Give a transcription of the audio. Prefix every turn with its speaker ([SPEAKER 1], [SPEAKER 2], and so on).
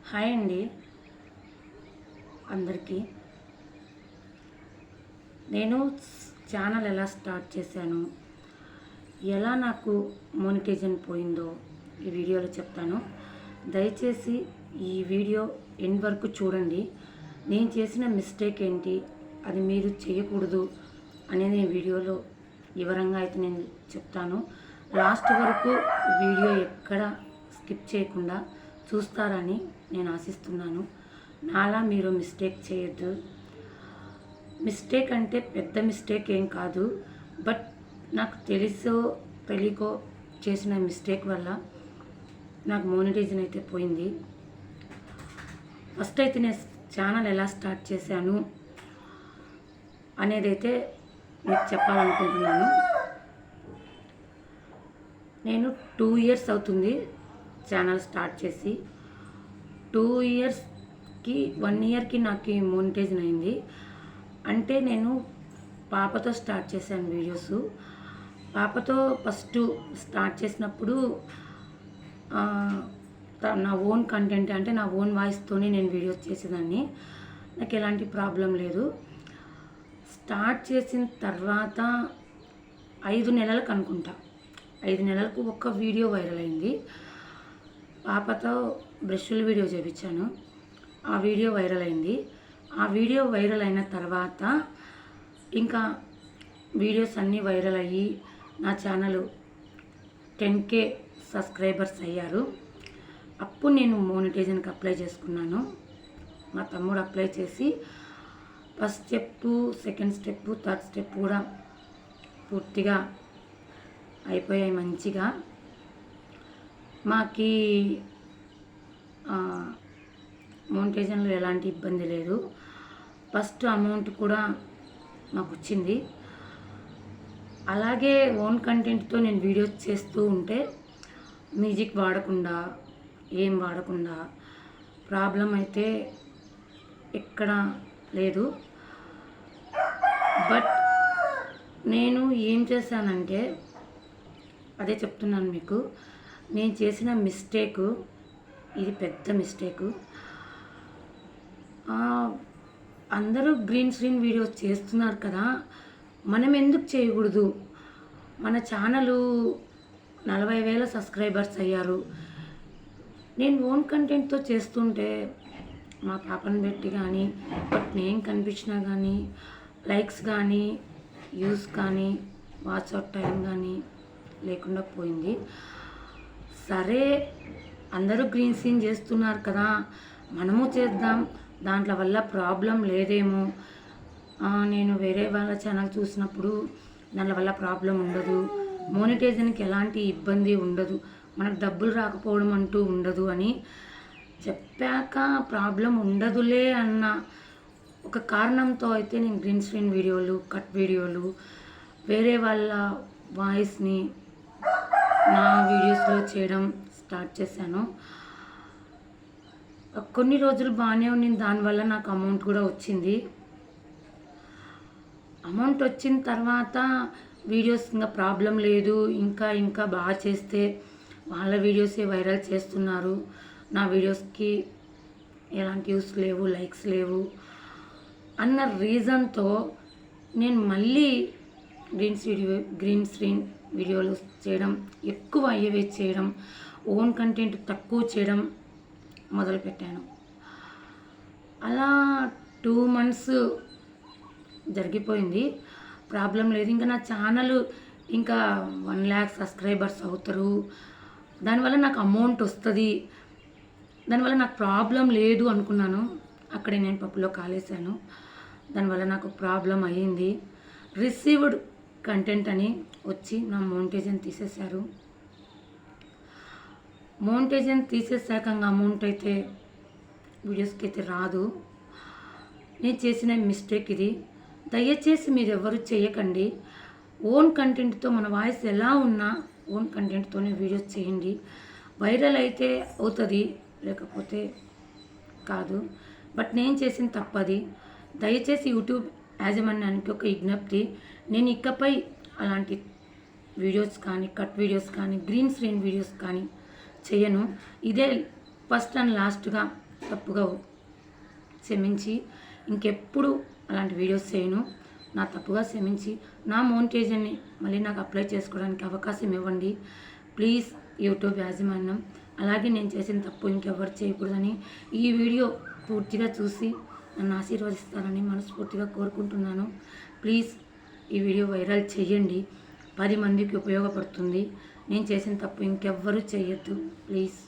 [SPEAKER 1] Hi అండి అందరికీ. నేను ఛానల్ ఎలా స్టార్ట్ చేశాను, ఎలా నాకు మోనిటైజేషన్ పోయిందో ఈ వీడియోలో చెప్తాను. దయచేసి ఈ వీడియో ఎండ్ వరకు చూడండి. నేను చేసిన మిస్టేక్ ఏంటి, అది మీరు చేయకూడదు అనేది ఈ వీడియోలో వివరంగా అయితే నేను చెప్తాను. లాస్ట్ వరకు వీడియో ఎక్కడ స్కిప్ చేయకుండా చూస్తారని నేను ఆశిస్తున్నాను. నాలా మీరు మిస్టేక్ చేయొద్దు. మిస్టేక్ అంటే పెద్ద మిస్టేక్ ఏం కాదు, బట్ నాకు తెలుసో తెలియకో చేసిన మిస్టేక్ వల్ల నాకు మోనిటైజేషన్ అయితే పోయింది. ఫస్ట్ అయితే నేను ఛానల్ ఎలా స్టార్ట్ చేశాను అనేది అయితే మీకు చెప్పాలనుకుంటున్నాను. నేను 2 years అవుతుంది ఛానల్ స్టార్ట్ చేసి. 2 yearsకి 1 yearకి నాకు మోనిటైజేషన్ అయింది. అంటే నేను పాపతో స్టార్ట్ చేశాను వీడియోస్. పాపతో ఫస్ట్ స్టార్ట్ చేసినప్పుడు నా ఓన్ కంటెంట్, అంటే నా ఓన్ వాయిస్తోనే నేను వీడియోస్ చేసేదాన్ని. నాకు ఎలాంటి ప్రాబ్లం లేదు. స్టార్ట్ చేసిన తర్వాత 5 నెలలకు అనుకుంటా, 5 నెలలకు ఒక్క వీడియో వైరల్ అయింది. పాపతో బ్రష్ల వీడియో చేయించాను, ఆ వీడియో వైరల్ అయింది. ఆ వీడియో వైరల్ అయిన తర్వాత ఇంకా వీడియోస్ అన్నీ వైరల్ అయ్యి నా ఛానల్ 10K సబ్స్క్రైబర్స్ అయ్యారు. అప్పుడు నేను మోనిటైజేషన్కి అప్లై చేసుకున్నాను. మా తమ్ముడు అప్లై చేసి first step, second step, third step కూడా పూర్తిగా అయిపోయాయి మంచిగా. మాకి మోనిటైజేషన్లో ఎలాంటి ఇబ్బంది లేదు. ఫస్ట్ అమౌంట్ కూడా మాకు వచ్చింది. అలాగే ఓన్ కంటెంట్తో నేను వీడియోస్ చేస్తూ ఉంటే మ్యూజిక్ వాడకుండా, ఏం వాడకుండా ప్రాబ్లం అయితే ఎక్కడ లేదు. బట్ నేను ఏం చేశానంటే, అదే చెప్తున్నాను మీకు. నేను చేసిన మిస్టేకు ఇది, పెద్ద మిస్టేకు. అందరూ గ్రీన్ స్క్రీన్ వీడియోస్ చేస్తున్నారు కదా, మనం ఎందుకు చేయకూడదు? మన ఛానలు 40,000 సబ్స్క్రైబర్స్ అయ్యారు. నేను ఓన్ కంటెంట్తో చేస్తుంటే మా పాపను పెట్టి కానీ, బట్ నేను కనిపించినా కానీ, లైక్స్ కానీ, వ్యూస్ కానీ, వాచ్ అవుట్ టైం కానీ లేకుండా పోయింది. సరే, అందరూ గ్రీన్ స్క్రీన్ చేస్తున్నారు కదా, మనము చేద్దాం, దాంట్లో వల్ల ప్రాబ్లం లేదేమో. నేను వేరే వాళ్ళ ఛానల్ చూసినప్పుడు దాని వల్ల ప్రాబ్లం ఉండదు, మోనిటైజేషన్కి ఎలాంటి ఇబ్బంది ఉండదు, మనకు డబ్బులు రాకపోవడం అంటూ ఉండదు అని చెప్పాక ప్రాబ్లం ఉండదులే అన్న ఒక కారణంతో అయితే నేను గ్రీన్ స్క్రీన్ వీడియోలు, కట్ వీడియోలు, వేరే వాళ్ళ వాయిస్ని నా వీడియోస్లో చేయడం స్టార్ట్ చేశాను. కొన్ని రోజులు బాగానే ఉండింది. దానివల్ల నాకు అమౌంట్ కూడా వచ్చింది. అమౌంట్ వచ్చిన తర్వాత వీడియోస్ ఇంకా ప్రాబ్లం లేదు, ఇంకా బాగా చేస్తే వాళ్ళ వీడియోసే వైరల్ చేస్తున్నారు, నా వీడియోస్కి ఎలాంటి వ్యూస్ లేవు, లైక్స్ లేవు అన్న రీజన్తో నేను మళ్ళీ గ్రీన్ స్క్రీన్ వీడియోలు చేయడం, ఎక్కువ అయ్యేవి చేయడం, ఓన్ కంటెంట్ తక్కువ చేయడం మొదలుపెట్టాను. అలా 2 months జరిగిపోయింది, ప్రాబ్లం లేదు. ఇంకా నా ఛానల్ ఇంకా 1 lakh సబ్స్క్రైబర్స్ అవుతారు, దానివల్ల నాకు అమౌంట్ వస్తుంది, దానివల్ల నాకు ప్రాబ్లం లేదు అనుకున్నాను. అక్కడే నేను పప్పులో కాలేసాను. దానివల్ల నాకు ప్రాబ్లం అయ్యింది. రిసీవ్డ్ కంటెంట్ అని వచ్చి నా మోనిటైజేషన్ తీసేశారు. మోనిటైజేషన్ తీసేసాక అమౌంట్ అయితే వీడియోస్కి అయితే రాదు. నేను చేసిన మిస్టేక్ ఇది. దయచేసి మీరు ఎవరు చేయకండి. ఓన్ కంటెంట్తో మన వాయిస్ ఎలా ఉన్నా ఓన్ కంటెంట్తోనే వీడియోస్ చేయండి. వైరల్ అయితే అవుతుంది, లేకపోతే కాదు. బట్ నేను చేసిన తప్పది. దయచేసి యూట్యూబ్ యాజమాన్యానికి ఒక విజ్ఞప్తి, నేను ఇకపై అలాంటి వీడియోస్ కానీ, కట్ వీడియోస్ కానీ, గ్రీన్ స్క్రీన్ వీడియోస్ కానీ చేయను. ఇదే ఫస్ట్ అండ్ లాస్ట్గా తప్పుగా క్షమించి ఇంకెప్పుడు అలాంటి వీడియోస్ చేయను. నా తప్పుగా క్షమించి నా మోనిటైజేషన్ని మళ్ళీ నాకు అప్లై చేసుకోవడానికి అవకాశం ఇవ్వండి ప్లీజ్ యూట్యూబ్ యాజమాన్యం. అలాగే నేను చేసిన తప్పు ఇంకెవరు చేయకూడదని ఈ వీడియో పూర్తిగా చూసి నన్ను ఆశీర్వదిస్తారని మనస్ఫూర్తిగా కోరుకుంటున్నాను. ప్లీజ్ ఈ వీడియో వైరల్ చేయండి, 10 మందికి ఉపయోగపడుతుంది. నేను చేసిన తప్పు ఇంకెవ్వరూ చేయొద్దు ప్లీజ్.